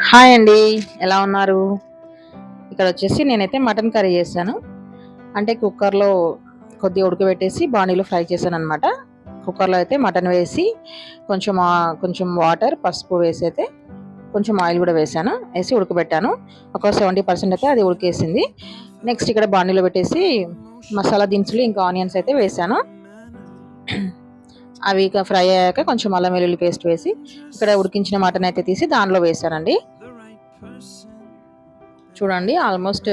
Hi అండి. ఎలా ఉన్నారు? ఇక్కడ వచ్చేసి నేనైతే మటన్ కర్రీ చేశాను. అంటే కుక్కర్‌లో కొద్దిగా ఉడకబెట్టేసి బాణీలో ఫ్రై చేశాననమాట. కుక్కర్‌లో అయితే మటన్ వేసి కొంచెం వాటర్, పసుపు వేసి అయితే కొంచెం ఆయిల్ కూడా వేశాను. వేసి ఉడకబెట్టాను. ఒక 70% అయితే అది ఉడికేసింది. నెక్స్ట్ ఇక్కడ బాణీలో పెట్టేసి మసాలా దినుసులు ఇంకా ఆనియన్స్ అయితే వేశాను. అవి ఇక ఫ్రై అయ్యాక కొంచెం అల్లం వెల్లుల్లి పేస్ట్ వేసి ఇక్కడ ఉడికించిన మటన్ అయితే తీసి దానిలో వేశానండి. చూడండి ఆల్మోస్ట్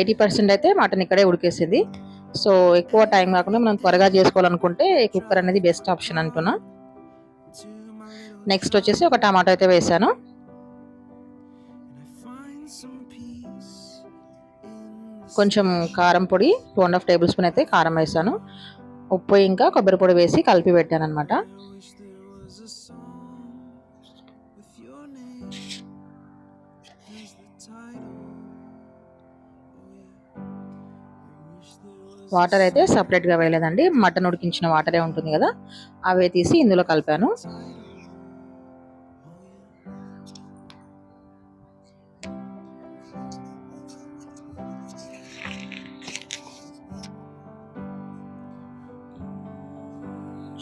80% అయితే మటన్ ఇక్కడే ఉడికేసింది. సో ఎక్కువ టైం కాకుండా మనం త్వరగా చేసుకోవాలనుకుంటే కుక్కర్ అనేది బెస్ట్ ఆప్షన్ అంటున్నా. నెక్స్ట్ వచ్చేసి ఒక టమాటో అయితే వేసాను. కొంచెం కారం పొడి 2.5 టేబుల్ స్పూన్ అయితే కారం వేసాను. ఉప్పు ఇంకా కొబ్బరి పొడి వేసి కలిపి పెట్టాను అనమాట. వాటర్ అయితే సపరేట్గా వేయలేదండి. మటన్ ఉడికించిన వాటరే ఉంటుంది కదా, అవే తీసి ఇందులో కలిపాను.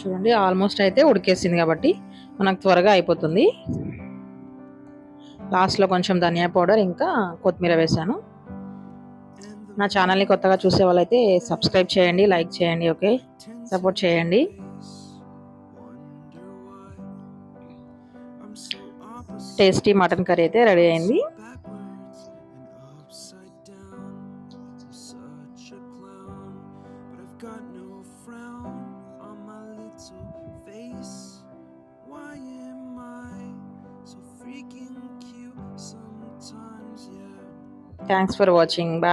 చూడండి ఆల్మోస్ట్ అయితే ఉడికేసింది కాబట్టి మనకు త్వరగా అయిపోతుంది. లాస్ట్లో కొంచెం ధనియా పౌడర్ ఇంకా కొత్తిమీర వేసాను. నా ఛానల్ని కొత్తగా చూసే వాళ్ళైతే సబ్స్క్రైబ్ చేయండి, లైక్ చేయండి, ఓకే, సపోర్ట్ చేయండి. టేస్టీ మటన్ కర్రీ అయితే రెడీ అయింది. Thanks for watching. Bye.